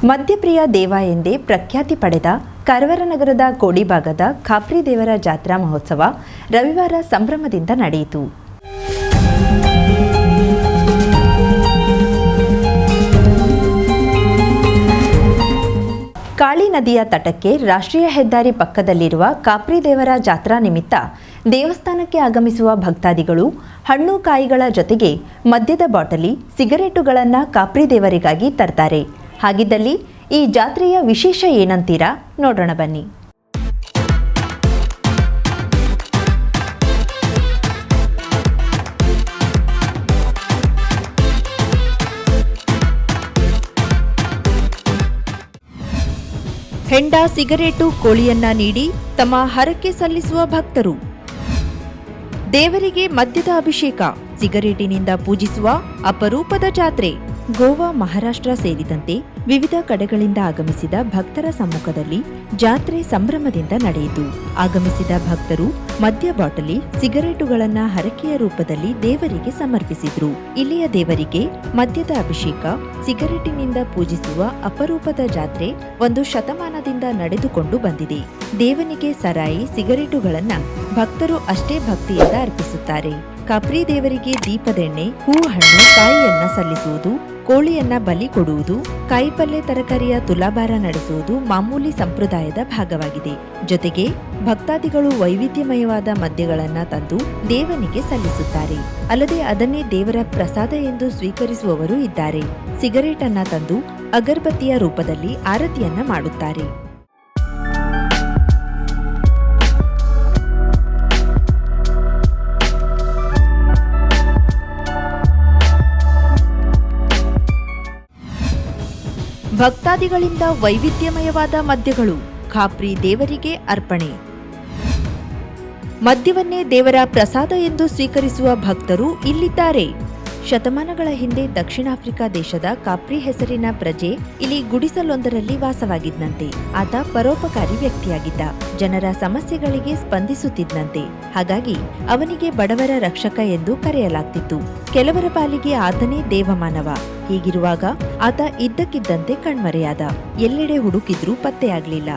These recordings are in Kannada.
ಮದ್ಯಪ್ರಿಯ ದೇವ ಎಂದೇ ಪ್ರಖ್ಯಾತಿ ಪಡೆದ ಕಾರವಾರ ನಗರದ ಕೋಡಿ ಭಾಗದ ಖಾಪ್ರಿ ದೇವರ ಜಾತ್ರಾ ಮಹೋತ್ಸವ ರವಿವಾರ ಸಂಭ್ರಮದಿಂದ ನಡೆಯಿತು. ಕಾಳಿ ನದಿಯ ತಟಕ್ಕೆ ರಾಷ್ಟ್ರೀಯ ಹೆದ್ದಾರಿ ಪಕ್ಕದಲ್ಲಿರುವ ಖಾಪ್ರಿ ದೇವರ ಜಾತ್ರಾ ನಿಮಿತ್ತ ದೇವಸ್ಥಾನಕ್ಕೆ ಆಗಮಿಸುವ ಭಕ್ತಾದಿಗಳು ಹಣ್ಣು ಕಾಯಿಗಳ ಜೊತೆಗೆ ಮದ್ಯದ ಬಾಟಲಿ, ಸಿಗರೇಟುಗಳನ್ನು ಖಾಪ್ರಿ ದೇವರಿಗಾಗಿ ತರ್ತಾರೆ. ಹಾಗಿದ್ದಲ್ಲಿ ಈ ಜಾತ್ರೆಯ ವಿಶೇಷ ಏನಂತೀರಾ? ನೋಡೋಣ ಬನ್ನಿ. ಹೆಂಡ, ಸಿಗರೇಟು, ಕೋಳಿಯನ್ನ ನೀಡಿ ತಮ್ಮ ಹರಕೆ ಸಲ್ಲಿಸುವ ಭಕ್ತರು. ದೇವರಿಗೆ ಮದ್ಯದ ಅಭಿಷೇಕ, ಸಿಗರೇಟಿನಿಂದ ಪೂಜಿಸುವ ಅಪರೂಪದ ಜಾತ್ರೆ. ಗೋವಾ, ಮಹಾರಾಷ್ಟ್ರ ಸೇರಿದಂತೆ ವಿವಿಧ ಕಡೆಗಳಿಂದ ಆಗಮಿಸಿದ ಭಕ್ತರ ಸಮ್ಮುಖದಲ್ಲಿ ಜಾತ್ರೆ ಸಂಭ್ರಮದಿಂದ ನಡೆಯಿತು. ಆಗಮಿಸಿದ ಭಕ್ತರು ಮದ್ಯ ಬಾಟಲಿ, ಸಿಗರೇಟುಗಳನ್ನು ಹರಕೆಯ ರೂಪದಲ್ಲಿ ದೇವರಿಗೆ ಸಮರ್ಪಿಸಿದ್ರು. ಇಲ್ಲಿಯ ದೇವರಿಗೆ ಮದ್ಯದ ಅಭಿಷೇಕ, ಸಿಗರೇಟಿನಿಂದ ಪೂಜಿಸುವ ಅಪರೂಪದ ಜಾತ್ರೆ ಒಂದು ಶತಮಾನದಿಂದ ನಡೆದುಕೊಂಡು ಬಂದಿದೆ. ದೇವನಿಗೆ ಸರಾಯಿ, ಸಿಗರೇಟುಗಳನ್ನ ಭಕ್ತರು ಅಷ್ಟೇ ಭಕ್ತಿಯಿಂದ ಅರ್ಪಿಸುತ್ತಾರೆ. ಖಾಪ್ರಿ ದೇವರಿಗೆ ದೀಪದೆಣ್ಣೆ, ಹೂ, ಹಣ್ಣು, ಕಾಯಿಯನ್ನ ಸಲ್ಲಿಸುವುದು, ಕೋಳಿಯನ್ನ ಬಲಿ ಕೊಡುವುದು, ಕಾಯಿಪಲ್ಯ ತರಕಾರಿಯ ತುಲಾಭಾರ ನಡೆಸುವುದು ಮಾಮೂಲಿ ಸಂಪ್ರದಾಯದ ಭಾಗವಾಗಿದೆ. ಜೊತೆಗೆ ಭಕ್ತಾದಿಗಳು ವೈವಿಧ್ಯಮಯವಾದ ಮದ್ಯಗಳನ್ನ ತಂದು ದೇವನಿಗೆ ಸಲ್ಲಿಸುತ್ತಾರೆ. ಅಲ್ಲದೆ ಅದನ್ನೇ ದೇವರ ಪ್ರಸಾದ ಎಂದು ಸ್ವೀಕರಿಸುವವರು ಇದ್ದಾರೆ. ಸಿಗರೇಟ್ ಅನ್ನ ತಂದು ಅಗರಬತ್ತಿಯ ರೂಪದಲ್ಲಿ ಆರತಿಯನ್ನ ಮಾಡುತ್ತಾರೆ. ಭಕ್ತಾದಿಗಳಿಂದ ವೈವಿಧ್ಯಮಯವಾದ ಮದ್ಯಗಳು ಖಾಪ್ರಿ ದೇವರಿಗೆ ಅರ್ಪಣೆ. ಮದ್ಯವನ್ನೇ ದೇವರ ಪ್ರಸಾದ ಎಂದು ಸ್ವೀಕರಿಸುವ ಭಕ್ತರು ಇಲ್ಲಿದ್ದಾರೆ. ಶತಮಾನಗಳ ಹಿಂದೆ ದಕ್ಷಿಣ ಆಫ್ರಿಕಾ ದೇಶದ ಖಾಪ್ರಿ ಹೆಸರಿನ ಪ್ರಜೆ ಇಲ್ಲಿ ಗುಡಿಸಲೊಂದರಲ್ಲಿ ವಾಸವಾಗಿದ್ದಂತೆ. ಆತ ಪರೋಪಕಾರಿ ವ್ಯಕ್ತಿಯಾಗಿದ್ದ. ಜನರ ಸಮಸ್ಯೆಗಳಿಗೆ ಸ್ಪಂದಿಸುತ್ತಿದ್ದಂತೆ. ಹಾಗಾಗಿ ಅವನಿಗೆ ಬಡವರ ರಕ್ಷಕ ಎಂದು ಕರೆಯಲಾಗ್ತಿತ್ತು. ಕೆಲವರ ಪಾಲಿಗೆ ಆತನೇ ದೇವಮಾನವ. ಹೀಗಿರುವಾಗ ಆತ ಇದ್ದಕ್ಕಿದ್ದಂತೆ ಕಣ್ಮರೆಯಾದ. ಎಲ್ಲೆಡೆ ಹುಡುಕಿದ್ರೂ ಪತ್ತೆಯಾಗಲಿಲ್ಲ.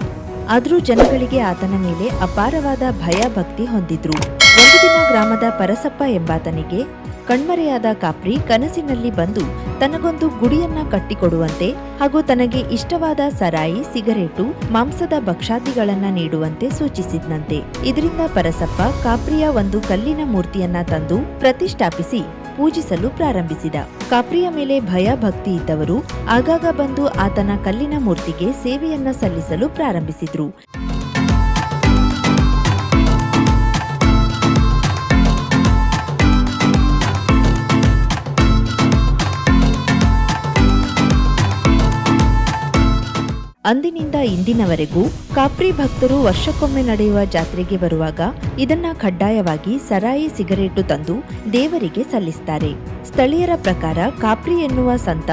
ಆದರೂ ಜನಗಳಿಗೆ ಆತನ ಮೇಲೆ ಅಪಾರವಾದ ಭಯ ಭಕ್ತಿ ಹೊಂದಿದ್ರು. ಒಂದು ದಿನ ಗ್ರಾಮದ ಪರಸಪ್ಪ ಎಂಬಾತನಿಗೆ ಕಣ್ಮರೆಯಾದ ಖಾಪ್ರಿ ಕನಸಿನಲ್ಲಿ ಬಂದು ತನಗೊಂದು ಗುಡಿಯನ್ನ ಕಟ್ಟಿಕೊಡುವಂತೆ ಹಾಗೂ ತನಗೆ ಇಷ್ಟವಾದ ಸರಾಯಿ, ಸಿಗರೇಟು, ಮಾಂಸದ ಭಕ್ಷಾದಿಗಳನ್ನ ನೀಡುವಂತೆ ಸೂಚಿಸಿದ್ನಂತೆ. ಇದರಿಂದ ಪರಸಪ್ಪ ಖಾಪ್ರಿಯ ಒಂದು ಕಲ್ಲಿನ ಮೂರ್ತಿಯನ್ನ ತಂದು ಪ್ರತಿಷ್ಠಾಪಿಸಿ ಪೂಜಿಸಲು ಪ್ರಾರಂಭಿಸಿದ. ಖಾಪ್ರಿಯ ಮೇಲೆ ಭಯ ಭಕ್ತಿ ಇದ್ದವರು ಆಗಾಗ ಬಂದು ಆತನ ಕಲ್ಲಿನ ಮೂರ್ತಿಗೆ ಸೇವೆಯನ್ನ ಸಲ್ಲಿಸಲು ಪ್ರಾರಂಭಿಸಿದ್ರು. ಅಂದಿನಿಂದ ಇಂದಿನವರೆಗೂ ಖಾಪ್ರಿ ಭಕ್ತರು ವರ್ಷಕ್ಕೊಮ್ಮೆ ನಡೆಯುವ ಜಾತ್ರೆಗೆ ಬರುವಾಗ ಇದನ್ನ ಕಡ್ಡಾಯವಾಗಿ ಸರಾಯಿ, ಸಿಗರೇಟು ತಂದು ದೇವರಿಗೆ ಸಲ್ಲಿಸ್ತಾರೆ. ಸ್ಥಳೀಯರ ಪ್ರಕಾರ ಖಾಪ್ರಿ ಎನ್ನುವ ಸಂತ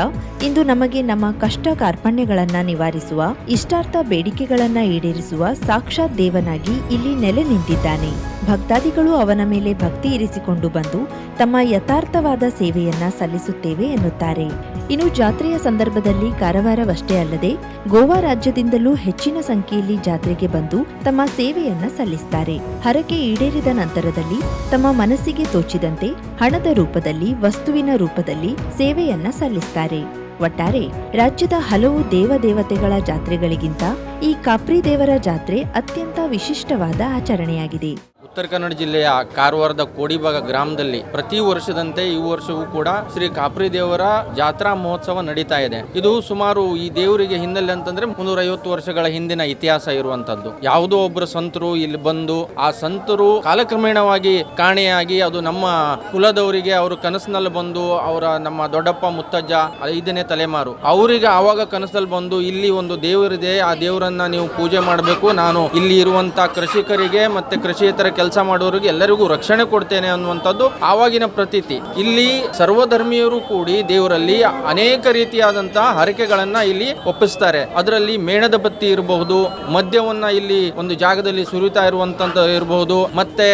ಇಂದು ನಮಗೆ ನಮ್ಮ ಕಷ್ಟ ಕಾರ್ಪಣ್ಯಗಳನ್ನ ನಿವಾರಿಸುವ, ಇಷ್ಟಾರ್ಥ ಬೇಡಿಕೆಗಳನ್ನ ಈಡೇರಿಸುವ ಸಾಕ್ಷಾತ್ ದೇವನಾಗಿ ಇಲ್ಲಿ ನೆಲೆ ನಿಂತಿದ್ದಾನೆ. ಭಕ್ತಾದಿಗಳು ಅವನ ಮೇಲೆ ಭಕ್ತಿ ಇರಿಸಿಕೊಂಡು ಬಂದು ತಮ್ಮ ಯಥಾರ್ಥವಾದ ಸೇವೆಯನ್ನ ಸಲ್ಲಿಸುತ್ತೇವೆ ಎನ್ನುತ್ತಾರೆ. ಇನ್ನು ಜಾತ್ರೆಯ ಸಂದರ್ಭದಲ್ಲಿ ಕಾರವಾರವಷ್ಟೇ ಅಲ್ಲದೆ ಗೋವಾ ರಾಜ್ಯದಿಂದಲೂ ಹೆಚ್ಚಿನ ಸಂಖ್ಯೆಯಲ್ಲಿ ಜಾತ್ರೆಗೆ ಬಂದು ತಮ್ಮ ಸೇವೆಯನ್ನ ಸಲ್ಲಿಸುತ್ತಾರೆ. ಹರಕೆ ಈಡೇರಿದ ನಂತರದಲ್ಲಿ ತಮ್ಮ ಮನಸ್ಸಿಗೆ ತೋಚಿದಂತೆ ಹಣದ ರೂಪದಲ್ಲಿ, ವಸ್ತುವಿನ ರೂಪದಲ್ಲಿ ಸೇವೆಯನ್ನ ಸಲ್ಲಿಸುತ್ತಾರೆ. ಒಟ್ಟಾರೆ ರಾಜ್ಯದ ಹಲವು ದೇವದೇವತೆಗಳ ಜಾತ್ರೆಗಳಿಗಿಂತ ಈ ಖಾಪ್ರಿ ದೇವರ ಜಾತ್ರೆ ಅತ್ಯಂತ ವಿಶಿಷ್ಟವಾದ ಆಚರಣೆಯಾಗಿದೆ. ಉತ್ತರ ಕನ್ನಡ ಜಿಲ್ಲೆಯ ಕಾರವಾರದ ಕೋಡಿಭಾಗ ಗ್ರಾಮದಲ್ಲಿ ಪ್ರತಿ ವರ್ಷದಂತೆ ಈ ವರ್ಷವೂ ಕೂಡ ಶ್ರೀ ಖಾಪ್ರಿ ದೇವರ ಜಾತ್ರಾ ಮಹೋತ್ಸವ ನಡೀತಾ ಇದೆ. ಇದು ಸುಮಾರು ಈ ದೇವರಿಗೆ ಹಿನ್ನೆಲೆ ಅಂತಂದ್ರೆ 350 ವರ್ಷಗಳ ಹಿಂದಿನ ಇತಿಹಾಸ ಇರುವಂತದ್ದು. ಯಾವುದೋ ಒಬ್ಬರು ಸಂತರು ಇಲ್ಲಿ ಬಂದು ಆ ಸಂತರು ಕಾಲಕ್ರಮೇಣವಾಗಿ ಕಾಣೆಯಾಗಿ ಅದು ನಮ್ಮ ಕುಲದವರಿಗೆ ಅವರು ಕನಸಿನಲ್ಲಿ ಬಂದು ಅವರ ನಮ್ಮ ದೊಡ್ಡಪ್ಪ ಮುತ್ತಜ್ಜ 5ನೇ ತಲೆಮಾರು ಅವರಿಗೆ ಆವಾಗ ಕನಸಲ್ಲಿ ಬಂದು ಇಲ್ಲಿ ಒಂದು ದೇವರಿದೆ, ಆ ದೇವರನ್ನ ನೀವು ಪೂಜೆ ಮಾಡಬೇಕು, ನಾನು ಇಲ್ಲಿ ಇರುವಂತ ಕೃಷಿಕರಿಗೆ ಮತ್ತೆ ಕೃಷಿಯೇತರ ಕೆಲಸ ಮಾಡೋರಿಗೆ ಎಲ್ಲರಿಗೂ ರಕ್ಷಣೆ ಕೊಡ್ತೇನೆ ಅನ್ನುವಂಥದ್ದು ಆವಾಗಿನ ಪ್ರತೀತಿ. ಇಲ್ಲಿ ಸರ್ವಧರ್ಮೀಯರು ಕೂಡಿ ದೇವರಲ್ಲಿ ಅನೇಕ ರೀತಿಯಾದಂತಹ ಹರಕೆಗಳನ್ನ ಇಲ್ಲಿ ಒಪ್ಪಿಸ್ತಾರೆ. ಅದರಲ್ಲಿ ಮೇಣದ ಬತ್ತಿ ಇರಬಹುದು, ಮದ್ಯವನ್ನ ಇಲ್ಲಿ ಒಂದು ಜಾಗದಲ್ಲಿ ಸುರಿತಾ ಇರುವಂತದ್ದು ಇರಬಹುದು, ಮತ್ತೆ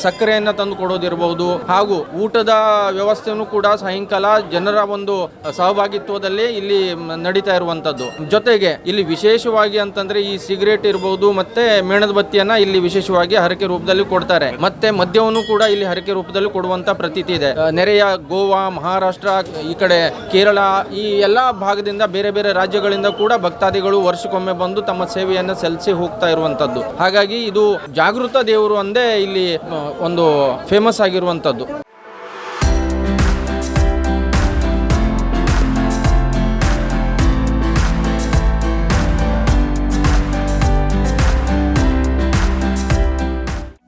ಸಕ್ಕರೆಯನ್ನ ತಂದು ಕೊಡೋದಿರಬಹುದು, ಹಾಗೂ ಊಟದ ವ್ಯವಸ್ಥೆಯನ್ನು ಕೂಡ ಸಾಯಂಕಾಲ ಜನರ ಒಂದು ಸಹಭಾಗಿತ್ವದಲ್ಲಿ ಇಲ್ಲಿ ನಡೀತಾ ಇರುವಂತದ್ದು. ಜೊತೆಗೆ ಇಲ್ಲಿ ವಿಶೇಷವಾಗಿ ಅಂತಂದ್ರೆ ಈ ಸಿಗರೇಟ್ ಇರಬಹುದು ಮತ್ತೆ ಮೇಣದ ಬತ್ತಿಯನ್ನ ಇಲ್ಲಿ ವಿಶೇಷವಾಗಿ ಹರಕೆ ರೂಪದಲ್ಲಿ ಕೊಡ್ತಾರೆ. ಮತ್ತೆ ಮದ್ಯವನ್ನು ಕೂಡ ಇಲ್ಲಿ ಹರಕೆ ರೂಪದಲ್ಲಿ ಕೊಡುವಂತ ಪ್ರತೀತಿ ಇದೆ. ನೆರೆಯ ಗೋವಾ, ಮಹಾರಾಷ್ಟ್ರ, ಈ ಕಡೆ ಕೇರಳ, ಈ ಎಲ್ಲಾ ಭಾಗದಿಂದ ಬೇರೆ ಬೇರೆ ರಾಜ್ಯಗಳಿಂದ ಕೂಡ ಭಕ್ತಾದಿಗಳು ವರ್ಷಕ್ಕೊಮ್ಮೆ ಬಂದು ತಮ್ಮ ಸೇವೆಯನ್ನು ಸಲ್ಲಿಸಿ ಹೋಗ್ತಾ ಇರುವಂತದ್ದು. ಹಾಗಾಗಿ ಇದು ಜಾಗೃತ ದೇವರು ಅಂದೇ ಇಲ್ಲಿ ಒಂದು ಫೇಮಸ್ ಆಗಿರುವಂತದ್ದು.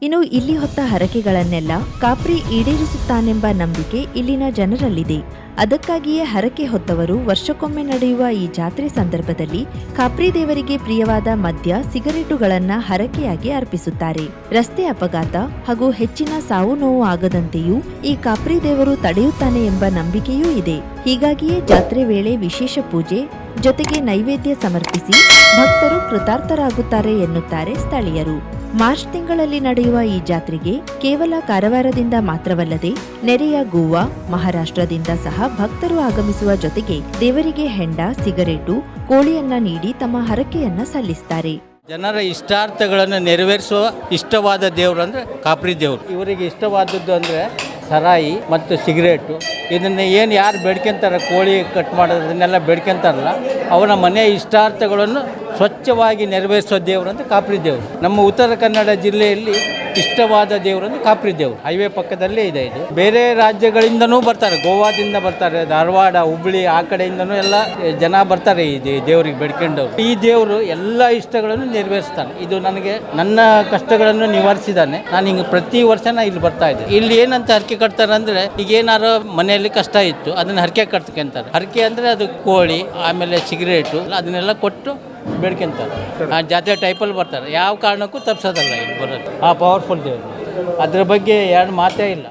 ಇನ್ನು ಇಲ್ಲಿ ಹೊತ್ತ ಹರಕೆಗಳನ್ನೆಲ್ಲ ಕಾಪ್ರಿ ಈಡೇರಿಸುತ್ತಾನೆಂಬ ನಂಬಿಕೆ ಇಲ್ಲಿನ ಜನರಲ್ಲಿದೆ. ಅದಕ್ಕಾಗಿಯೇ ಹರಕೆ ಹೊತ್ತವರು ವರ್ಷಕ್ಕೊಮ್ಮೆ ನಡೆಯುವ ಈ ಜಾತ್ರೆ ಸಂದರ್ಭದಲ್ಲಿ ಕಾಪ್ರಿ ದೇವರಿಗೆ ಪ್ರಿಯವಾದ ಮದ್ಯ, ಸಿಗರೇಟುಗಳನ್ನ ಹರಕೆಯಾಗಿ ಅರ್ಪಿಸುತ್ತಾರೆ. ರಸ್ತೆ ಅಪಘಾತ ಹಾಗೂ ಹೆಚ್ಚಿನ ಸಾವು ನೋವು ಆಗದಂತೆಯೂ ಈ ಕಾಪ್ರಿ ದೇವರು ತಡೆಯುತ್ತಾನೆ ಎಂಬ ನಂಬಿಕೆಯೂ ಇದೆ. ಹೀಗಾಗಿಯೇ ಜಾತ್ರೆ ವೇಳೆ ವಿಶೇಷ ಪೂಜೆ ಜೊತೆಗೆ ನೈವೇದ್ಯ ಸಮರ್ಪಿಸಿ ಭಕ್ತರು ಕೃತಾರ್ಥರಾಗುತ್ತಾರೆ ಎನ್ನುತ್ತಾರೆ ಸ್ಥಳೀಯರು. ಮಾರ್ಚ್ ತಿಂಗಳಲ್ಲಿ ನಡೆಯುವ ಈ ಜಾತ್ರೆಗೆ ಕೇವಲ ಕಾರವಾರದಿಂದ ಮಾತ್ರವಲ್ಲದೆ ನೆರೆಯ ಗೋವಾ, ಮಹಾರಾಷ್ಟ್ರದಿಂದ ಸಹ ಭಕ್ತರು ಆಗಮಿಸುವ ಜೊತೆಗೆ ದೇವರಿಗೆ ಹೆಂಡ, ಸಿಗರೇಟು, ಕೋಳಿಯನ್ನ ನೀಡಿ ತಮ್ಮ ಹರಕೆಯನ್ನ ಸಲ್ಲಿಸುತ್ತಾರೆ. ಜನರ ಇಷ್ಟಾರ್ಥಗಳನ್ನು ನೆರವೇರಿಸುವ ಇಷ್ಟವಾದ ದೇವರು ಅಂದರೆ ಕಾಪ್ರಿ ದೇವರು. ಇವರಿಗೆ ಇಷ್ಟವಾದದ್ದು ಅಂದರೆ ಸರಾಯಿ ಮತ್ತು ಸಿಗರೇಟು. ಇದನ್ನು ಏನು ಯಾರು ಬೇಡ್ಕೊಂತಾರೆ, ಕೋಳಿ ಕಟ್ ಮಾಡೋದನ್ನೆಲ್ಲ ಬೇಡ್ಕೊಂತಾರಲ್ಲ, ಅವರ ಮನೆಯ ಇಷ್ಟಾರ್ಥಗಳನ್ನು ಸ್ವಚ್ಛವಾಗಿ ನೆರವೇರಿಸೋ ದೇವರು ಅಂದರೆ ಕಾಪ್ರಿ ದೇವರು. ನಮ್ಮ ಉತ್ತರ ಕನ್ನಡ ಜಿಲ್ಲೆಯಲ್ಲಿ ಇಷ್ಟವಾದ ದೇವರು ಅಂದರೆ ಕಾಪ್ರಿ ದೇವರು. ಹೈವೇ ಪಕ್ಕದಲ್ಲೇ ಇದೆ ಇದು. ಬೇರೆ ರಾಜ್ಯಗಳಿಂದನೂ ಬರ್ತಾರೆ, ಗೋವಾದಿಂದ ಬರ್ತಾರೆ, ಧಾರವಾಡ, ಹುಬ್ಬಳ್ಳಿ ಆ ಕಡೆಯಿಂದನೂ ಎಲ್ಲ ಜನ ಬರ್ತಾರೆ ಈ ದೇವರಿಗೆ ಬೇಡ್ಕೊಂಡವ್ರು. ಈ ದೇವರು ಎಲ್ಲ ಇಷ್ಟಗಳನ್ನು ನೆರವೇರಿಸ್ತಾನೆ. ಇದು ನನಗೆ ನನ್ನ ಕಷ್ಟಗಳನ್ನು ನಿವಾರಿಸಿದ್ದಾನೆ. ನಾನು ಹಿಂಗೆ ಪ್ರತಿ ವರ್ಷ ಇಲ್ಲಿ ಬರ್ತಾ ಇದ್ದೆ. ಇಲ್ಲಿ ಏನಂತ ಹರಕೆ ಕಟ್ತಾರೆ ಅಂದರೆ, ಈಗ ಏನಾರು ಮನೆಯಲ್ಲಿ ಕಷ್ಟ ಇತ್ತು ಅದನ್ನು ಹರಕೆ ಕಟ್ಕೊಂತಾರೆ. ಹರಕೆ ಅಂದರೆ ಅದು ಕೋಳಿ, ಆಮೇಲೆ ಸಿಗರೇಟು, ಅದನ್ನೆಲ್ಲ ಕೊಟ್ಟು ಬೇಡ್ಕೊಂತಾರೆ. ಜಾತ್ರೆ ಟೈಪಲ್ಲಿ ಬರ್ತಾರೆ. ಯಾವ ಕಾರಣಕ್ಕೂ ತಪ್ಪಿಸೋದಲ್ಲ ಇಲ್ಲಿ ಬರೋದು. ಆ ಪವರ್ಫುಲ್ ದೇವರು, ಅದ್ರ ಬಗ್ಗೆ ಎರಡು ಮಾತೇ ಇಲ್ಲ.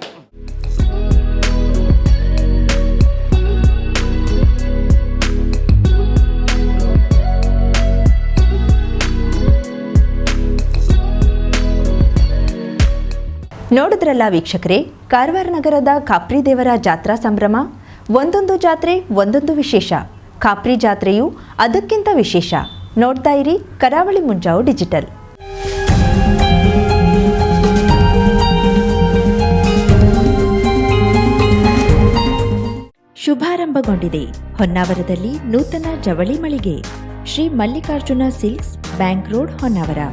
ನೋಡಿದ್ರಲ್ಲ ವೀಕ್ಷಕರೇ, ಕಾರವಾರ ನಗರದ ಕಾಪ್ರಿ ದೇವರ ಜಾತ್ರಾ ಸಂಭ್ರಮ. ಒಂದೊಂದು ಜಾತ್ರೆ ಒಂದೊಂದು ವಿಶೇಷ. ಕಾಪ್ರಿ ಜಾತ್ರೆಯು ಅದಕ್ಕಿಂತ ವಿಶೇಷ. ನೋಡ್ತಾ ಇರಿ ಕರಾವಳಿ ಮುಂಜಾವು ಡಿಜಿಟಲ್. ಶುಭಾರಂಭಗೊಂಡಿದೆ ಹೊನ್ನಾವರದಲ್ಲಿ ನೂತನ ಜವಳಿ ಮಳಿಗೆ. Shri Mallikarjuna silks, bank road, Honnavar.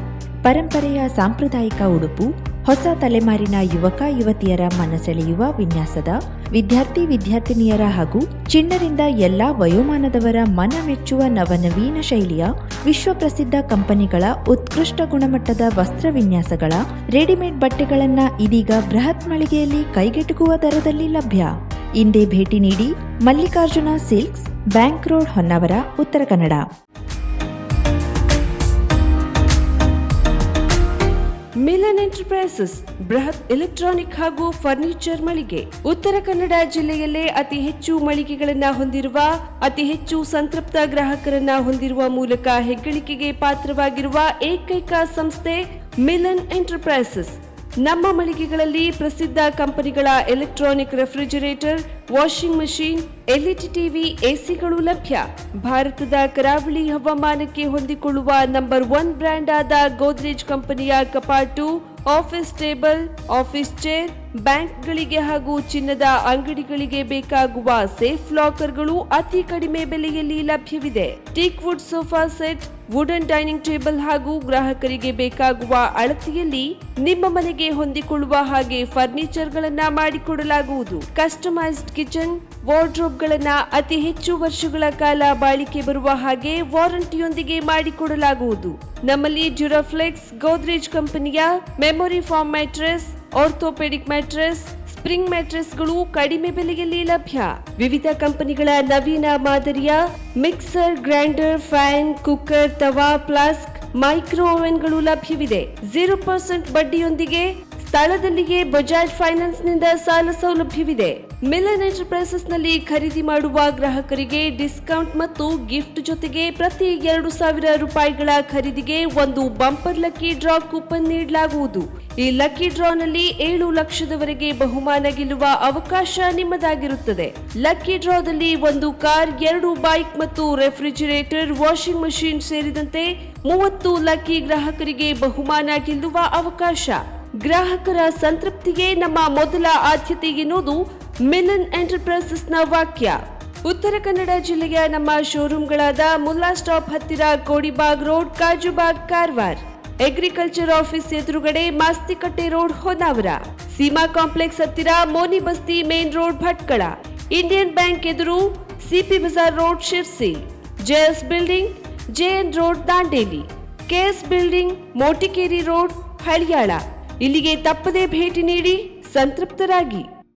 ಪರಂಪರೆಯ ಸಾಂಪ್ರದಾಯಿಕ ಉಡುಪು, ಹೊಸ ತಲೆಮಾರಿನ ಯುವಕ ಯುವತಿಯರ ಮನಸೆಳೆಯುವ ವಿನ್ಯಾಸದ, ವಿದ್ಯಾರ್ಥಿನಿಯರ ಹಾಗೂ ಚಿಣ್ಣರಿಂದ ಎಲ್ಲಾ ವಯೋಮಾನದವರ ಮನ ಮೆಚ್ಚುವ ನವನವೀನ ಶೈಲಿಯ ವಿಶ್ವಪ್ರಸಿದ್ಧ ಕಂಪನಿಗಳ ಉತ್ಕೃಷ್ಟ ಗುಣಮಟ್ಟದ ವಸ್ತ್ರ ವಿನ್ಯಾಸಗಳ ರೆಡಿಮೇಡ್ ಬಟ್ಟೆಗಳನ್ನ ಇದೀಗ ಬೃಹತ್ ಮಳಿಗೆಯಲ್ಲಿ ಕೈಗೆಟುಕುವ ದರದಲ್ಲಿ ಲಭ್ಯ. ಇಂದೇ ಭೇಟಿ ನೀಡಿ Mallikarjuna silks, bank road, Honnavar, Uttara Kannada. Milan enterprises ಬೃಹತ್ ಎಲೆಕ್ಟ್ರಾನಿಕ್ ಹಾಗೂ ಫರ್ನಿಚರ್ ಮಳಿಗೆ. ಉತ್ತರ ಕನ್ನಡ ಜಿಲ್ಲೆಯಲ್ಲೇ ಅತಿ ಹೆಚ್ಚು ಮಳಿಗೆಗಳನ್ನ ಹೊಂದಿರುವ, ಅತಿ ಹೆಚ್ಚು ಸಂತೃಪ್ತ ಗ್ರಾಹಕರನ್ನ ಹೊಂದಿರುವ ಮೂಲಕ ಹೆಗ್ಗಳಿಕೆಗೆ ಪಾತ್ರವಾಗಿರುವ ಏಕೈಕ ಸಂಸ್ಥೆ ಮಿಲನ್ ಎಂಟರ್ಪ್ರೈಸಸ್. ನಮ್ಮ ಮಳಿಗೆಗಳಲ್ಲಿ ಪ್ರಸಿದ್ಧ ಕಂಪನಿಗಳ electronic refrigerator, washing machine, LED TV, ಎಸಿಗಳು ಲಭ್ಯ. ಭಾರತದ ಕರಾವಳಿ ಹವಾಮಾನಕ್ಕೆ ಹೊಂದಿಕೊಳ್ಳುವ ನಂಬರ್ 1 ಬ್ರ್ಯಾಂಡ್ ಆದ ಗೋದ್ರೇಜ್ ಕಂಪನಿಯ ಕಪಾಟು, ಆಫೀಸ್ ಟೇಬಲ್, ಆಫೀಸ್ ಚೇರ್, ಬ್ಯಾಂಕ್ಗಳಿಗೆ ಹಾಗೂ ಚಿನ್ನದ ಅಂಗಡಿಗಳಿಗೆ ಬೇಕಾಗುವ ಸೇಫ್ ಲಾಕರ್ಗಳು ಅತಿ ಕಡಿಮೆ ಬೆಲೆಯಲ್ಲಿ ಲಭ್ಯವಿದೆ. Teak wood sofa set, wooden dining table ಹಾಗೂ ಗ್ರಾಹಕರಿಗೆ ಬೇಕಾಗುವ ಅಳತೆಯಲ್ಲಿ ನಿಮ್ಮ ಮನೆಗೆ ಹೊಂದಿಕೊಳ್ಳುವ ಹಾಗೆ ಫರ್ನಿಚರ್ ಗಳನ್ನ ಮಾಡಿಕೊಡಲಾಗುವುದು. ಕಸ್ಟಮೈಸ್ಡ್ ಕಿಚನ್, ವಾರ್ಡ್ರೋಬ್ ಗಳನ್ನ ಅತಿ ಹೆಚ್ಚು ವರ್ಷಗಳ ಕಾಲ ಬಾಳಿಕೆ ಬರುವ ಹಾಗೆ ವಾರಂಟಿಯೊಂದಿಗೆ ಮಾಡಿಕೊಡಲಾಗುವುದು. ನಮ್ಮಲ್ಲಿ ಡ್ಯೂರಾಫ್ಲೆಕ್ಸ್, ಗೋದ್ರೇಜ್ ಕಂಪನಿಯ memory foam mattress, orthopaedic mattress, spring ಮ್ಯಾಟ್ರೆಸ್ಗಳು ಕಡಿಮೆ ಬೆಲೆಯಲ್ಲಿ ಲಭ್ಯ. ವಿವಿಧ ಕಂಪನಿಗಳ ನವೀನ ಮಾದರಿಯ ಮಿಕ್ಸರ್, ಗ್ರೈಂಡರ್, ಫ್ಯಾನ್, ಕುಕ್ಕರ್, ತವಾ, ಫ್ಲಾಸ್ಕ್, ಮೈಕ್ರೋ ಓವೆನ್ಗಳು ಲಭ್ಯವಿದೆ. 0% ಬಡ್ಡಿಯೊಂದಿಗೆ ಸ್ಥಳದಲ್ಲಿಯೇ ಬಜಾಜ್ ಫೈನಾನ್ಸ್ನಿಂದ ಸಾಲ ಸೌಲಭ್ಯವಿದೆ. ಮಿಲನ್ ಎಂಟರ್ಪ್ರೈಸಸ್ ನಲ್ಲಿ ಖರೀದಿ ಮಾಡುವ ಗ್ರಾಹಕರಿಗೆ ಡಿಸ್ಕೌಂಟ್ ಮತ್ತು ಗಿಫ್ಟ್ ಜೊತೆಗೆ ಪ್ರತಿ 2,000 ರೂಪಾಯಿಗಳ ಖರೀದಿಗೆ ಒಂದು ಬಂಪರ್ ಲಕ್ಕಿ ಡ್ರಾ ಕೂಪನ್ ನೀಡಲಾಗುವುದು. ಈ ಲಕ್ಕಿ ಡ್ರಾನಲ್ಲಿ 7 ಲಕ್ಷದವರೆಗೆ ಬಹುಮಾನ ಗೆಲ್ಲುವ ಅವಕಾಶ ನಿಮ್ಮದಾಗಿರುತ್ತದೆ. ಲಕ್ಕಿ ಡ್ರಾದಲ್ಲಿ 1 ಕಾರ್, 2 ಬೈಕ್ ಮತ್ತು ರೆಫ್ರಿಜಿರೇಟರ್, ವಾಷಿಂಗ್ ಮಷಿನ್ ಸೇರಿದಂತೆ 30 ಲಕ್ಕಿ ಗ್ರಾಹಕರಿಗೆ ಬಹುಮಾನ ಗೆಲ್ಲುವ ಅವಕಾಶ. ಗ್ರಾಹಕರ ಸಂತೃಪ್ತಿಗೆ ನಮ್ಮ ಮೊದಲ ಆದ್ಯತೆ ಎನ್ನುವುದು ಮಿಲನ್ ಎಂಟರ್ಪ್ರೈಸಸ್ನ ವಾಕ್ಯ. ಉತ್ತರ ಕನ್ನಡ ಜಿಲ್ಲೆಯ ನಮ್ಮ ಶೋರೂಮ್ಗಳಾದ ಮುಲ್ಲಾ ಸ್ಟಾಪ್ ಹತ್ತಿರ Kodibag road, Kajubag, Karwar, agriculture office ಎದುರುಗಡೆ ಮಾಸ್ತಿಕಟ್ಟೆ ರೋಡ್, ಹೊನ್ನಾವರ, ಸೀಮಾ ಕಾಂಪ್ಲೆಕ್ಸ್ ಹತ್ತಿರ Moni Basti main road, Bhatkal, Indian bank ಎದುರು CP Bazar road, Sirsi, JS building, JN road, Dandeli, KS building, Motikeri road, Haliyal. ಇಲ್ಲಿಗೆ ತಪ್ಪದೇ ಭೇಟಿ ನೀಡಿ ಸಂತೃಪ್ತರಾಗಿ.